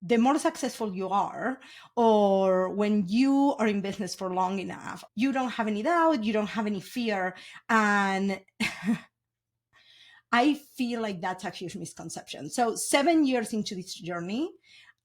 the more successful you are, or when you are in business for long enough, you don't have any doubt, you don't have any fear. And I feel like that's a huge misconception. So 7 years into this journey,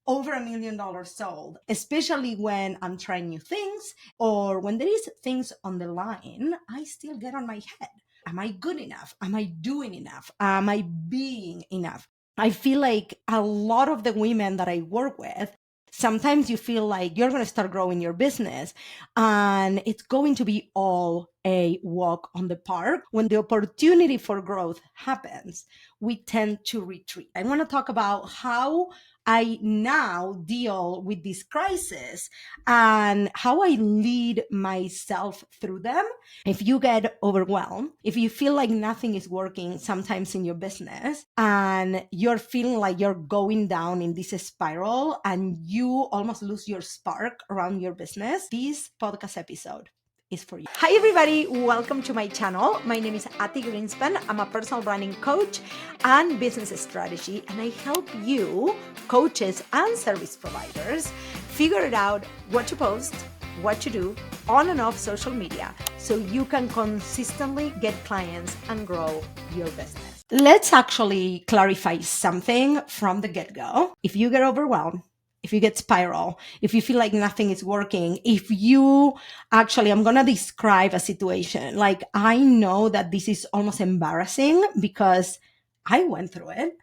over $1 million sold, especially when I'm trying new things or when there is things on the line, I still get on my head. Am I good enough? Am I doing enough? Am I being enough? I feel like a lot of the women that I work with, sometimes you feel like you're going to start growing your business and it's going to be all a walk on the park. When the opportunity for growth happens, we tend to retreat. I want to talk about how I now deal with this crisis and how I lead myself through them. If you get overwhelmed, if you feel like nothing is working sometimes in your business and you're feeling like you're going down in this spiral and you almost lose your spark around your business, this podcast episode is for you. Hi, everybody. Welcome to my channel. My name is Ati Greenspan. I'm a personal branding coach and business strategy, and I help you, coaches and service providers, figure it out what to post, what to do on and off social media so you can consistently get clients and grow your business. Let's actually clarify something from the get-go. If you get overwhelmed, if you get spiral, if you feel like nothing is working, if you actually, I'm going to describe a situation. Like, I know that this is almost embarrassing because I went through it.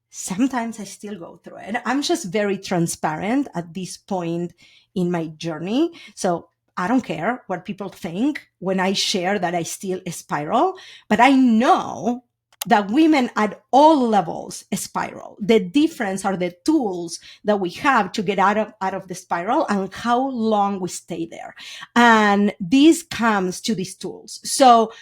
Sometimes I still go through it. I'm just very transparent at this point in my journey. So I don't care what people think when I share that I still spiral, but I know that women at all levels spiral. The difference are the tools that we have to get out of the spiral and how long we stay there. And this comes to these tools. So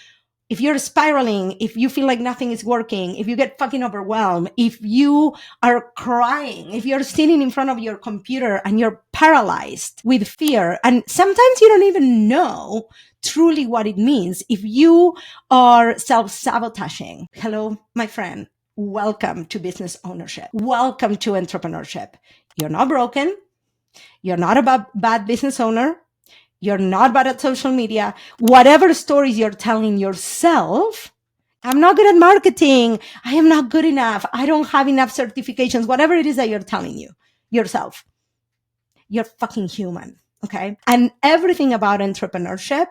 if you're spiraling, if you feel like nothing is working, if you get fucking overwhelmed, if you are crying, if you're sitting in front of your computer and you're paralyzed with fear, and sometimes you don't even know truly what it means, if you are self-sabotaging, hello, my friend, welcome to business ownership. Welcome to entrepreneurship. You're not broken. You're not a bad business owner. You're not bad at social media. Whatever stories you're telling yourself, I'm not good at marketing. I am not good enough. I don't have enough certifications. Whatever it is that you're telling yourself, you're fucking human. Okay. And everything about entrepreneurship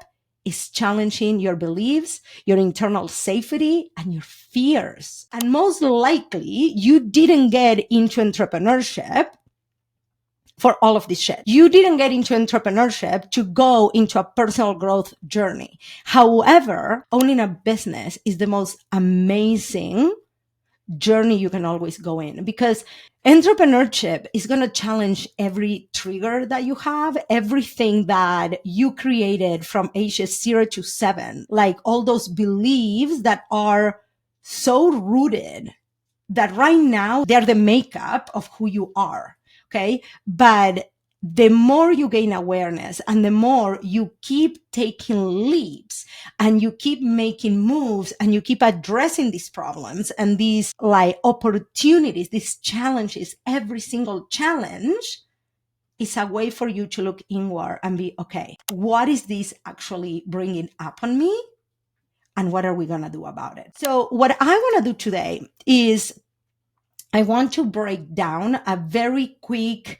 is challenging your beliefs, your internal safety, and your fears. And most likely you didn't get into entrepreneurship for all of this shit. You didn't get into entrepreneurship to go into a personal growth journey. However, owning a business is the most amazing journey you can always go in, because entrepreneurship is going to challenge every trigger that you have, everything that you created from ages 0 to 7, like all those beliefs that are so rooted that right now they're the makeup of who you are. Okay. But the more you gain awareness and the more you keep taking leaps and you keep making moves and you keep addressing these problems and these like opportunities, these challenges, every single challenge is a way for you to look inward and be, okay, what is this actually bringing up on me? And what are we going to do about it? So what I want to do today is I want to break down a very quick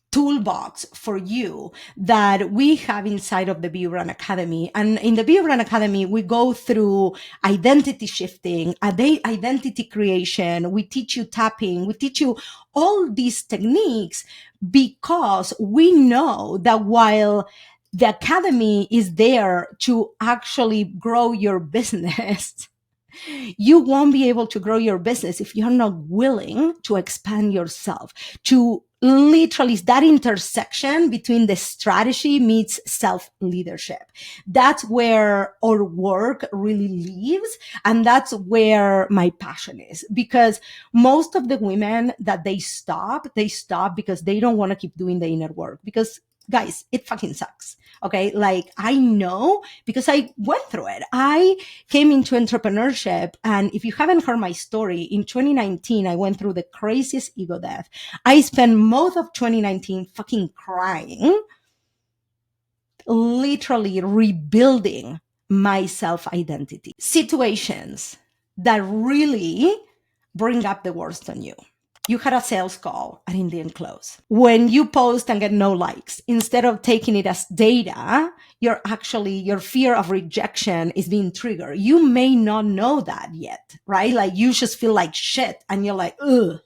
toolbox for you that we have inside of the Be Run Academy. And in the Be Run Academy, we go through identity shifting, identity creation. We teach you tapping. We teach you all these techniques because we know that while the Academy is there to actually grow your business, you won't be able to grow your business if you're not willing to expand yourself, to literally that intersection between the strategy meets self-leadership. That's where our work really lives. And that's where my passion is, because most of the women that they stop because they don't want to keep doing the inner work, because Guys, it fucking sucks. Okay. Like I know because I went through it. I came into entrepreneurship. And if you haven't heard my story, in 2019, I went through the craziest ego death. I spent most of 2019 fucking crying, literally rebuilding my self identity. Situations that really bring up the worst on you. You had a sales call and it didn't close. When you post and get no likes, instead of taking it as data, your fear of rejection is being triggered. You may not know that yet, right? Like you just feel like shit and you're like, ugh,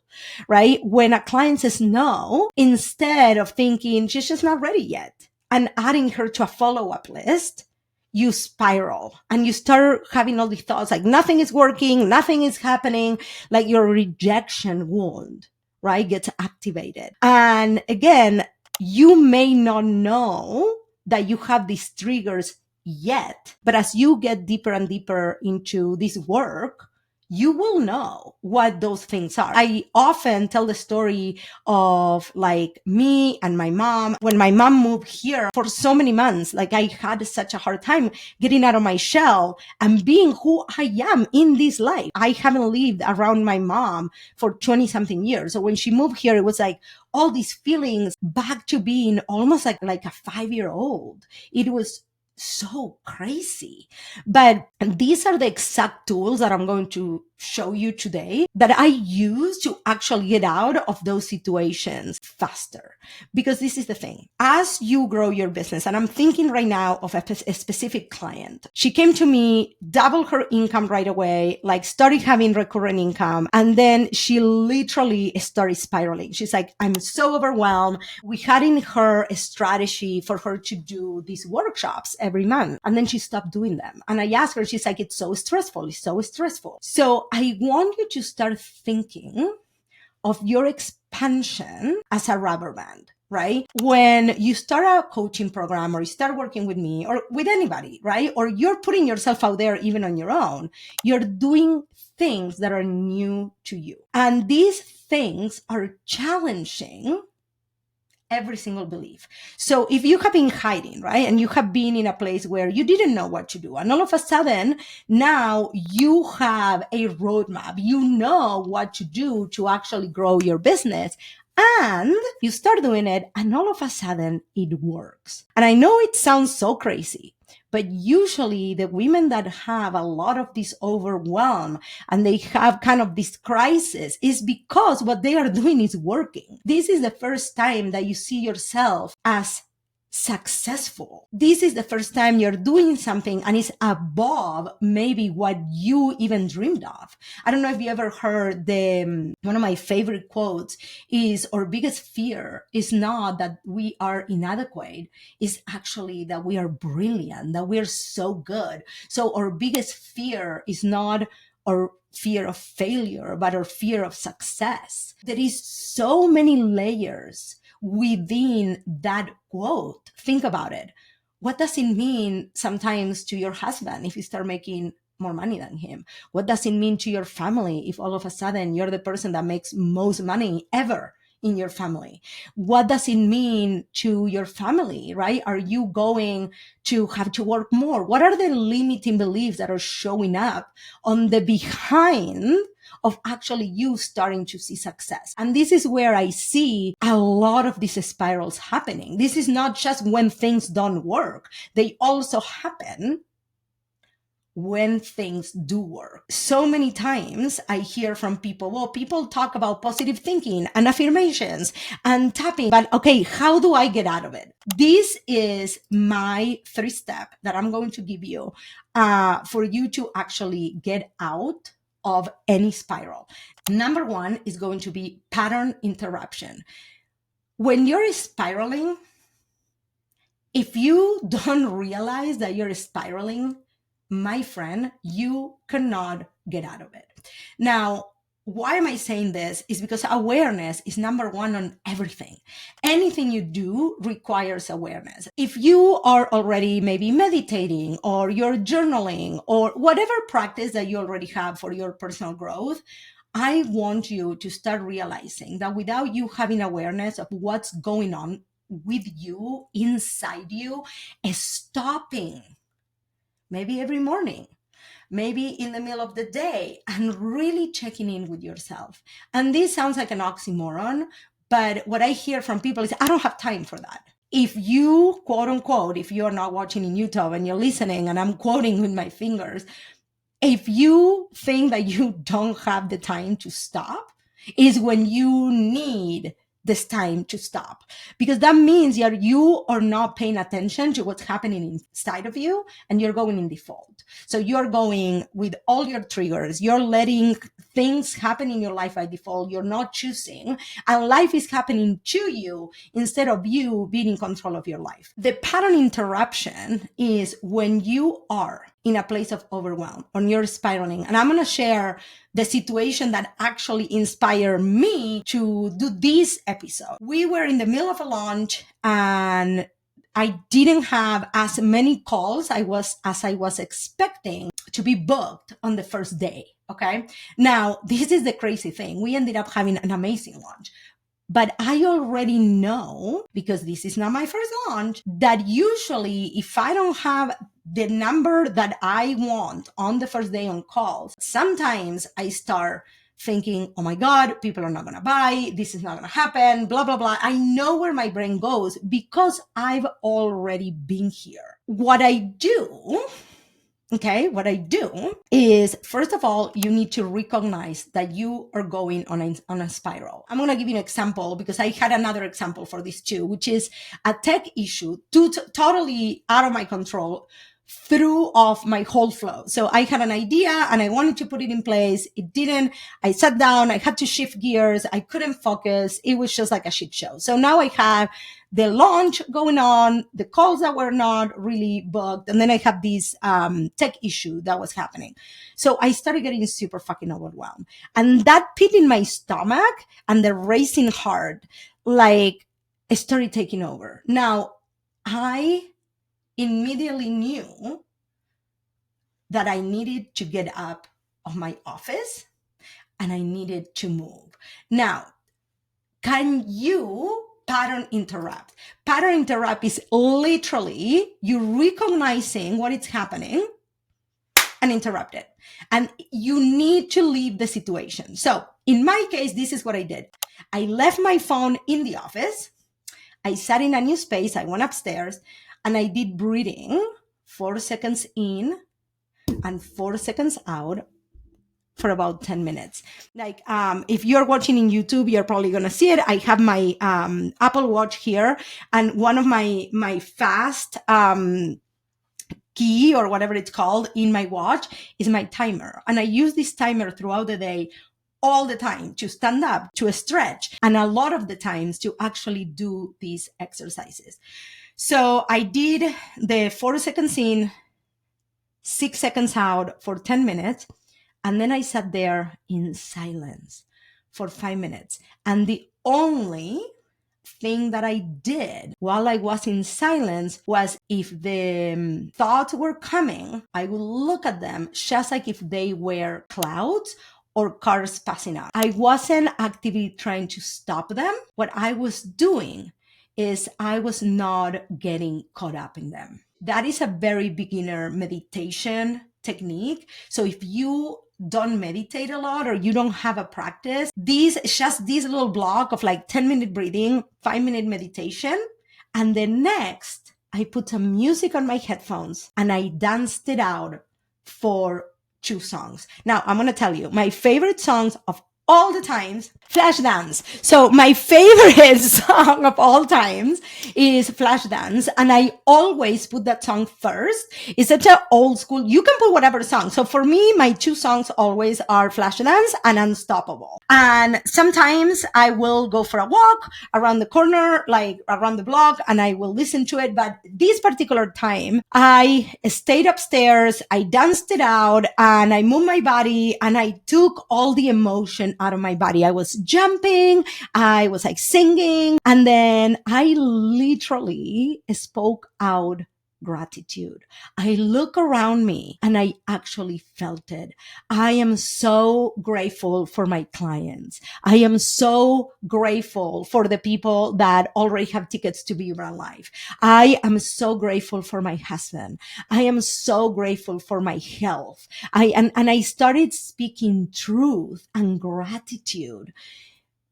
right? When a client says no, instead of thinking she's just not ready yet and adding her to a follow-up list, you spiral and you start having all these thoughts like nothing is working, nothing is happening, like your rejection wound, right, gets activated. And again, you may not know that you have these triggers yet, but as you get deeper and deeper into this work, you will know what those things are. I often tell the story of like me and my mom. When my mom moved here for so many months, like I had such a hard time getting out of my shell and being who I am in this life. I haven't lived around my mom for 20 something years. So when she moved here, it was like all these feelings back to being almost like a 5-year-old. It was so crazy. But these are the exact tools that I'm going to show you today that I use to actually get out of those situations faster. Because this is the thing. As you grow your business, and I'm thinking right now of a specific client. She came to me, doubled her income right away, like started having recurrent income. And then she literally started spiraling. She's like, I'm so overwhelmed. We had in her a strategy for her to do these workshops every month. And then she stopped doing them. And I asked her, she's like, it's so stressful. It's so stressful. So I want you to start thinking of your expansion as a rubber band, right? When you start a coaching program or you start working with me or with anybody, right? Or you're putting yourself out there even on your own, you're doing things that are new to you. And these things are challenging every single belief. So if you have been hiding, right? And you have been in a place where you didn't know what to do. And all of a sudden, now you have a roadmap. You know what to do to actually grow your business. And you start doing it and all of a sudden it works. And I know it sounds so crazy, but usually the women that have a lot of this overwhelm and they have kind of this crisis is because what they are doing is working. This is the first time that you see yourself as successful. This is the first time you're doing something and it's above maybe what you even dreamed of. I don't know if you ever heard one of my favorite quotes is our biggest fear is not that we are inadequate, it's actually that we are brilliant, that we're so good. So our biggest fear is not our fear of failure, but our fear of success. There is so many layers within that quote. Think about it. What does it mean sometimes to your husband if you start making more money than him? What does it mean to your family if all of a sudden you're the person that makes most money ever in your family? What does it mean to your family, right? Are you going to have to work more? What are the limiting beliefs that are showing up on the behind of actually you starting to see success? And this is where I see a lot of these spirals happening. This is not just when things don't work. They also happen when things do work. So many times I hear from people, well, people talk about positive thinking and affirmations and tapping, but okay, how do I get out of it? This is my 3-step that I'm going to give you for you to actually get out of any spiral. Number 1 is going to be pattern interruption. When you're spiraling, if you don't realize that you're spiraling, my friend, you cannot get out of it. Now, why am I saying this? Is because awareness is number 1 on everything. Anything you do requires awareness. If you are already maybe meditating or you're journaling or whatever practice that you already have for your personal growth, I want you to start realizing that without you having awareness of what's going on with you, inside you, stopping, maybe every morning, maybe in the middle of the day, and really checking in with yourself. And this sounds like an oxymoron, but what I hear from people is, I don't have time for that. If you, quote unquote, if you're not watching in YouTube and you're listening and I'm quoting with my fingers, if you think that you don't have the time to stop, is when you need this time to stop, because that means you are not paying attention to what's happening inside of you, and you're going in default. So you're going with all your triggers, you're letting things happen in your life by default, you're not choosing, and life is happening to you instead of you being in control of your life. The pattern interruption is when you are in a place of overwhelm, or you're spiraling. And I'm going to share the situation that actually inspired me to do this episode. We were in the middle of a launch, and I didn't have as many calls as I was expecting to be booked on the first day. Okay. Now, this is the crazy thing. We ended up having an amazing launch. But I already know, because this is not my first launch, that usually if I don't have the number that I want on the first day on calls, sometimes I start thinking, oh my God, people are not going to buy, this is not going to happen, blah, blah, blah. I know where my brain goes because I've already been here. What I do is, first of all, you need to recognize that you are going on a spiral. I'm going to give you an example because I had another example for this too, which is a tech issue totally out of my control, threw off my whole flow. So I had an idea and I wanted to put it in place. It didn't. I sat down. I had to shift gears. I couldn't focus. It was just like a shit show. So now I have the launch going on, the calls that were not really booked, and then I have this tech issue that was happening. So I started getting super fucking overwhelmed. And that pit in my stomach and the racing heart, like, it started taking over. Now, I immediately knew that I needed to get up of my office and I needed to move. Now, can you pattern interrupt? Pattern interrupt is literally you recognizing what is happening and interrupt it. And you need to leave the situation. So in my case, this is what I did. I left my phone in the office. I sat in a new space. I went upstairs and I did breathing, 4 seconds in and 4 seconds out for about 10 minutes. Like, if you're watching in YouTube, you're probably going to see it. I have my Apple Watch here, and one of my fast key or whatever it's called in my watch is my timer. And I use this timer throughout the day, all the time, to stand up, to stretch, and a lot of the times to actually do these exercises. So I did the 4 seconds in, 6 seconds out for 10 minutes. And then I sat there in silence for 5 minutes. And the only thing that I did while I was in silence was, if the thoughts were coming, I would look at them just like if they were clouds or cars passing up. I wasn't actively trying to stop them. What I was doing is I was not getting caught up in them. That is a very beginner meditation technique. So if you don't meditate a lot or you don't have a practice, this little block of like 10-minute breathing, 5-minute meditation. And then next, I put some music on my headphones and I danced it out for 2 songs. Now, I'm going to tell you, my favorite songs of all the times, Flashdance. So my favorite song of all times is Flashdance. And I always put that song first. It's such an old school, you can put whatever song. So for me, my 2 songs always are Flashdance and Unstoppable. And sometimes I will go for a walk around the corner, like around the block, and I will listen to it. But this particular time, I stayed upstairs, I danced it out, and I moved my body, and I took all the emotion out of my body. I was jumping, I was like singing, and then I literally spoke out gratitude. I look around me and I actually felt it. I am so grateful for my clients. I am so grateful for the people that already have tickets to Be Brand Life. I am so grateful for my husband. I am so grateful for my health. And I started speaking truth and gratitude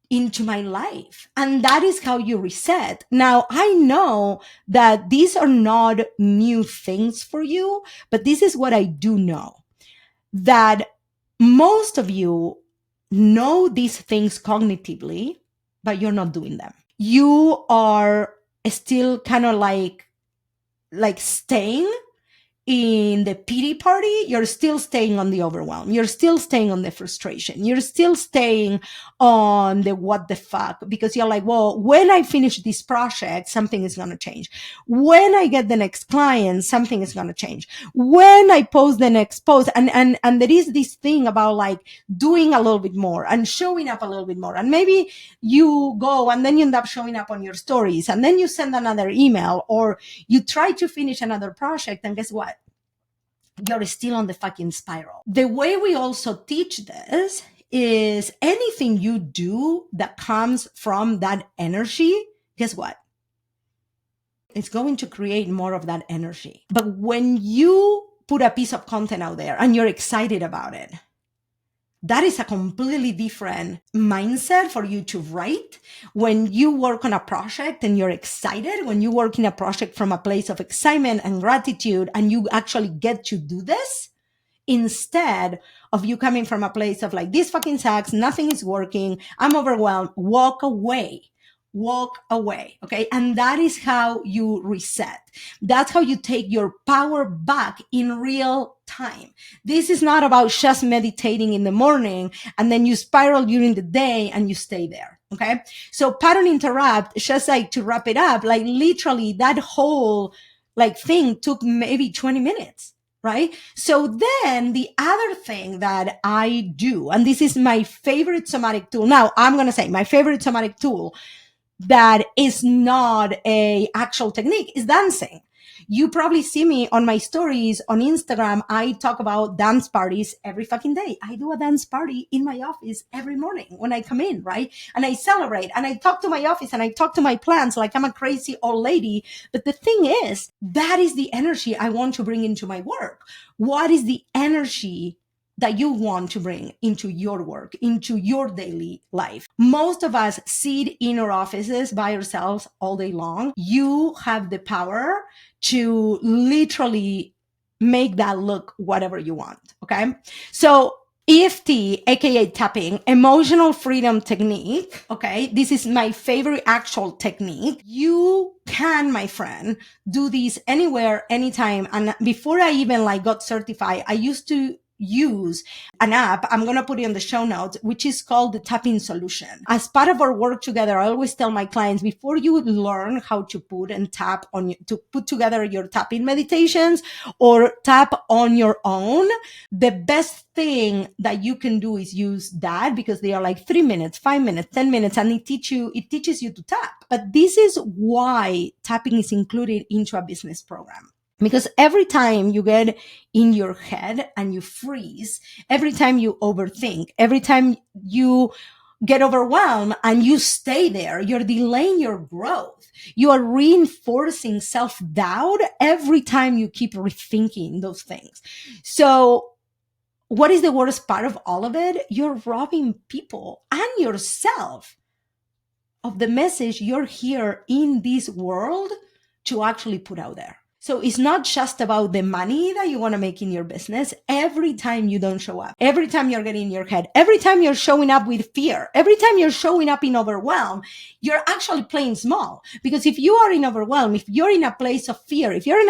into my life. And that is how you reset. Now, I know that these are not new things for you, but this is what I do know, that most of you know these things cognitively, but you're not doing them. You are still kind of like staying in the pity party. You're still staying on the overwhelm. You're still staying on the frustration. You're still staying on the what the fuck, because you're like, well, when I finish this project, something is going to change. When I get the next client, something is going to change. When I post the next post, and there is this thing about like doing a little bit more and showing up a little bit more. And maybe you go and then you end up showing up on your stories, and then you send another email, or you try to finish another project, and guess what? You're still on the fucking spiral. The way we also teach this is anything you do that comes from that energy, guess what? It's going to create more of that energy. But when you put a piece of content out there and you're excited about it, that is a completely different mindset for you to write. When you work on a project and you're excited, when you work in a project from a place of excitement and gratitude, and you actually get to do this, instead of you coming from a place of like, this fucking sucks, nothing is working, I'm overwhelmed, walk away. Walk away. Okay. And that is how you reset. That's how you take your power back in real time. This is not about just meditating in the morning and then you spiral during the day and you stay there. Okay. So pattern interrupt, just like to wrap it up, like literally that whole like thing took maybe 20 minutes. Right? So then the other thing that I do, and this is my favorite somatic tool. Now I'm going to say my favorite somatic tool that is not a actual technique is dancing. You probably see me on my stories on Instagram. I talk about dance parties every fucking day. I do a dance party in my office every morning when I come in, right? And I celebrate and I talk to my office and I talk to my plants like I'm a crazy old lady. But the thing is, that is the energy I want to bring into my work. What is the energy that you want to bring into your work, into your daily life? Most of us sit in our offices by ourselves all day long. You have the power to literally make that look whatever you want. Okay. So EFT, aka tapping, emotional freedom technique. Okay. This is my favorite actual technique. You can, my friend, do this anywhere, anytime. And before I even like got certified, I used to use an app. I'm going to put it in the show notes, which is called the Tapping Solution. As part of our work together, I always tell my clients, before you learn how to put and tap on, to put together your tapping meditations or tap on your own, the best thing that you can do is use that, because they are like 3 minutes, 5 minutes, 10 minutes, and it teaches you to tap. But this is why tapping is included into a business program. Because every time you get in your head and you freeze, every time you overthink, every time you get overwhelmed and you stay there, you're delaying your growth. You are reinforcing self-doubt every time you keep rethinking those things. So what is the worst part of all of it? You're robbing people and yourself of the message you're here in this world to actually put out there. So it's not just about the money that you want to make in your business. Every time you don't show up, every time you're getting in your head, every time you're showing up with fear, every time you're showing up in overwhelm, you're actually playing small. Because if you are in overwhelm, if you're in a place of fear, if you're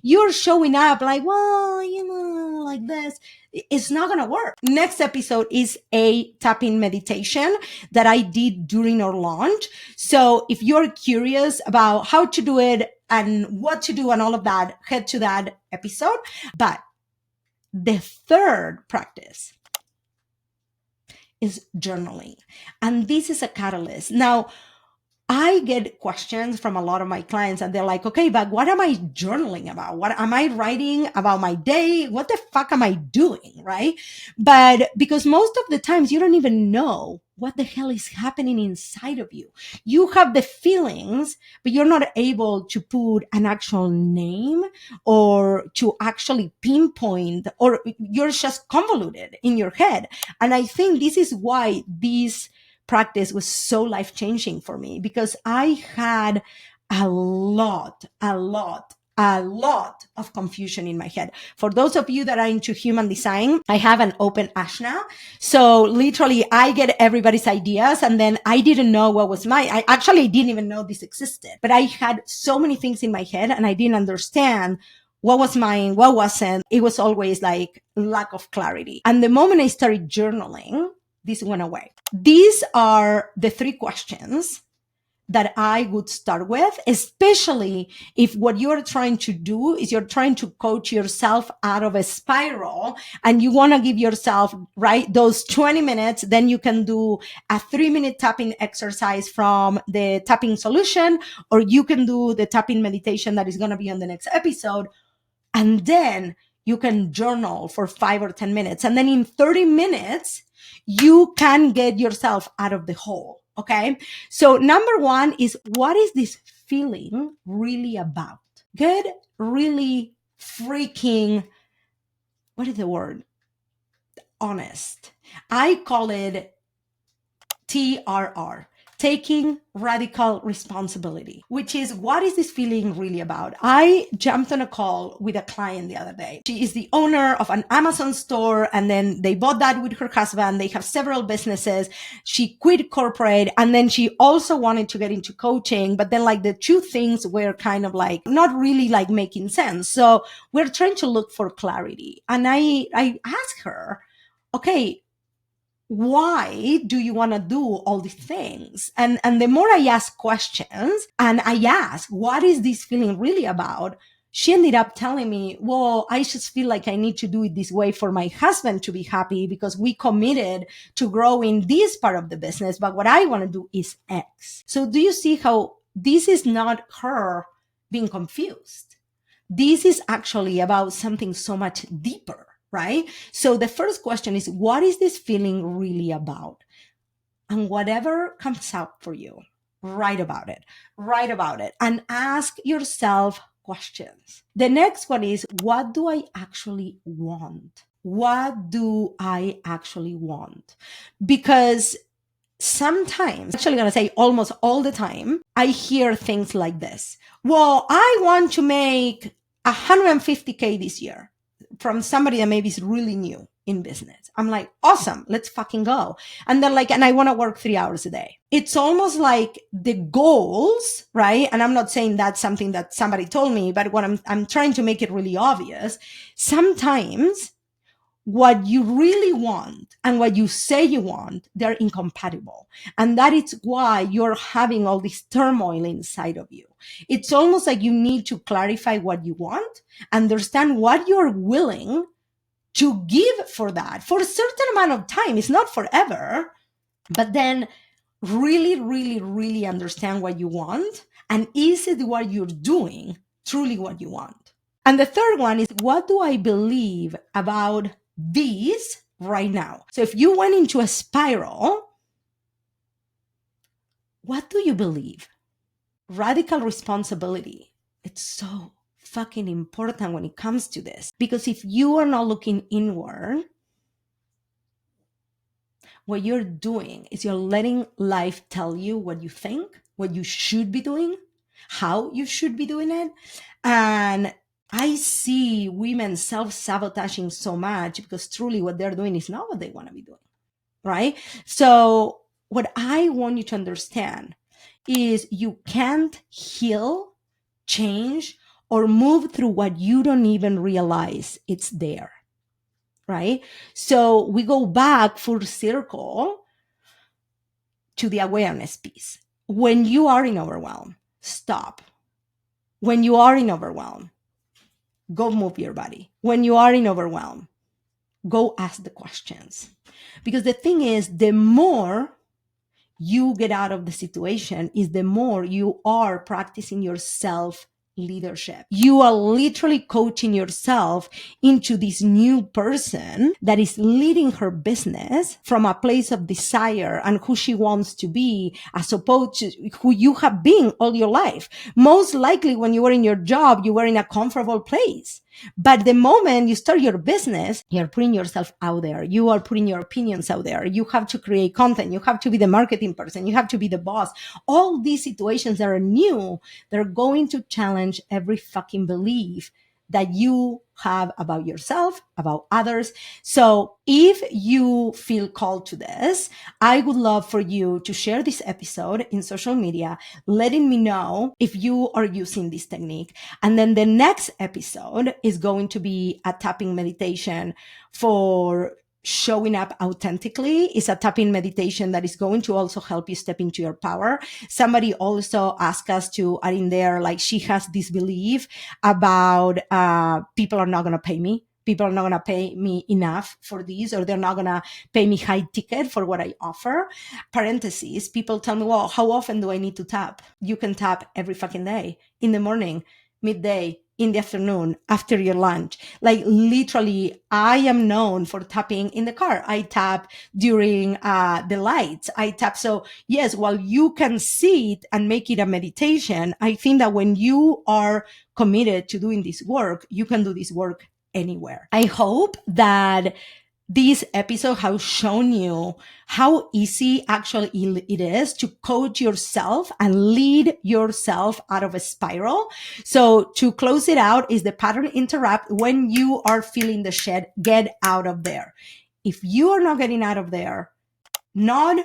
you're showing up like, well, like this, it's not going to work. Next episode is a tapping meditation that I did during our launch. So if you're curious about how to do it and what to do and all of that, head to that episode. But the third practice is journaling. And this is a catalyst. Now, I get questions from a lot of my clients and they're like, okay, but what am I journaling about? What am I writing about my day? What the fuck am I doing? Right. But because most of the times you don't even know what the hell is happening inside of you. You have the feelings, but you're not able to put an actual name or to actually pinpoint, or you're just convoluted in your head. And I think this is why these practice was so life changing for me, because I had a lot of confusion in my head. For those of you that are into human design, I have an open ashna. So literally I get everybody's ideas and then I didn't know what was mine. I actually didn't even know this existed, but I had so many things in my head and I didn't understand what was mine, what wasn't. It was always like lack of clarity. And the moment I started journaling, this went away. These are the 3 questions that I would start with, especially if what you're trying to do is you're trying to coach yourself out of a spiral and you want to give yourself, right, those 20 minutes, then you can do a 3-minute tapping exercise from the tapping solution, or you can do the tapping meditation that is going to be on the next episode. And then you can journal for 5 or 10 minutes. And then in 30 minutes, you can get yourself out of the hole. Okay. So number 1 is, what is this feeling really about? Get really freaking, what is the word? Honest. I call it TRR. Taking radical responsibility, which is, what is this feeling really about? I jumped on a call with a client the other day. She is the owner of an Amazon store, and then they bought that with her husband. They have several businesses. She quit corporate, and then she also wanted to get into coaching, but then like the 2 things were kind of like not really like making sense. So we're trying to look for clarity. And I asked her, okay, why do you want to do all these things? And the more I ask questions and I ask, what is this feeling really about? She ended up telling me, well, I just feel like I need to do it this way for my husband to be happy because we committed to growing this part of the business. But what I want to do is X. So do you see how this is not her being confused? This is actually about something so much deeper. Right? So the first question is, what is this feeling really about? And whatever comes out for you, write about it, and ask yourself questions. The next one is, what do I actually want? What do I actually want? Because sometimes, actually going to say almost all the time, I hear things like this. Well, I want to make 150K this year, from somebody that maybe is really new in business. I'm like, awesome, let's fucking go. And they're like, and I want to work 3 hours a day. It's almost like the goals, right? And I'm not saying that's something that somebody told me, but what I'm trying to make it really obvious. Sometimes what you really want and what you say you want, they're incompatible. And that is why you're having all this turmoil inside of you. It's almost like you need to clarify what you want, understand what you're willing to give for that for a certain amount of time. It's not forever, but then really understand what you want. And is it what you're doing truly what you want? And the third one is, what do I believe about this right now? So if you went into a spiral, what do you believe? Radical responsibility. It's so fucking important when it comes to this, because if you are not looking inward, what you're doing is you're letting life tell you what you think, what you should be doing, how you should be doing it. And I see women self-sabotaging so much because truly what they're doing is not what they want to be doing, right? So what I want you to understand is you can't heal, change, or move through what you don't even realize it's there, right? So we go back full circle to the awareness piece. When you are in overwhelm, stop. When you are in overwhelm, go move your body. When you are in overwhelm, go ask the questions. Because the thing is, the more you get out of the situation is the more you are practicing your self leadership. You are literally coaching yourself into this new person that is leading her business from a place of desire and who she wants to be, as opposed to who you have been all your life. Most likely when you were in your job, you were in a comfortable place. But the moment you start your business, you're putting yourself out there. You are putting your opinions out there. You have to create content. You have to be the marketing person. You have to be the boss. All these situations that are new, they're going to challenge every fucking belief that you have about yourself, about others. So if you feel called to this, I would love for you to share this episode in social media, letting me know if you are using this technique. And then the next episode is going to be a tapping meditation for showing up authentically. Is a tapping meditation that is going to also help you step into your power. Somebody also asked us to add in there, like, she has this belief about people are not going to pay me. People are not going to pay me enough for these, or they're not going to pay me high ticket for what I offer. Parentheses, people tell me, well, how often do I need to tap? You can tap every fucking day, in the morning, midday, in the afternoon, after your lunch. Like, literally, I am known for tapping in the car. I tap during the lights. I tap. So yes, while you can sit and make it a meditation, I think that when you are committed to doing this work, you can do this work anywhere. I hope that this episode has shown you how easy actually it is to coach yourself and lead yourself out of a spiral. So to close it out is the pattern interrupt. When you are feeling the shit, get out of there. If you are not getting out of there, not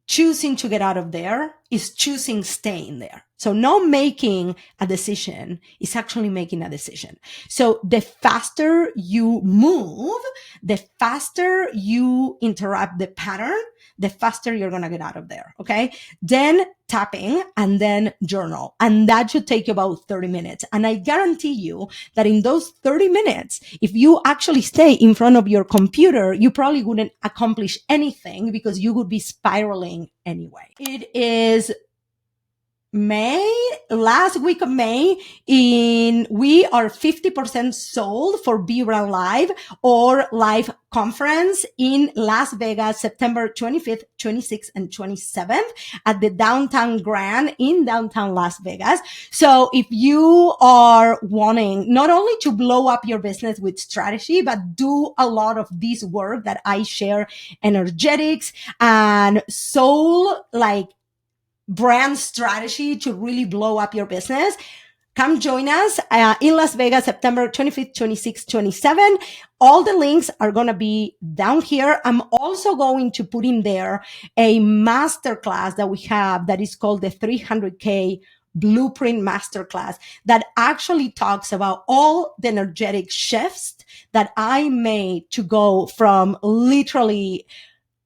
choosing to get out of there is choosing staying there. So not making a decision is actually making a decision. So the faster you move, the faster you interrupt the pattern, the faster you're going to get out of there. Okay. Then tapping, and then journal. And that should take about 30 minutes. And I guarantee you that in those 30 minutes, if you actually stay in front of your computer, you probably wouldn't accomplish anything because you would be spiraling anyway. It is last week of May, we are 50% sold for Be Brand Live or live conference in Las Vegas, September 25th, 26th, and 27th at the Downtown Grand in downtown Las Vegas. So if you are wanting not only to blow up your business with strategy, but do a lot of this work that I share, energetics and soul, like brand strategy to really blow up your business, come join us in Las Vegas, September 25th, 26th, 27th. All the links are going to be down here. I'm also going to put in there a masterclass that we have that is called the 300K Blueprint Masterclass that actually talks about all the energetic shifts that I made to go from literally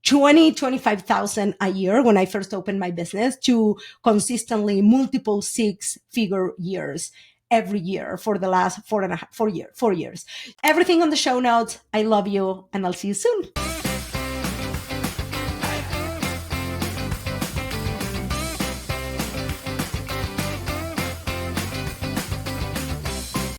25,000 a year when I first opened my business to consistently multiple 6-figure years every year for the last 4 years. Everything on the show notes. I love you, and I'll see you soon.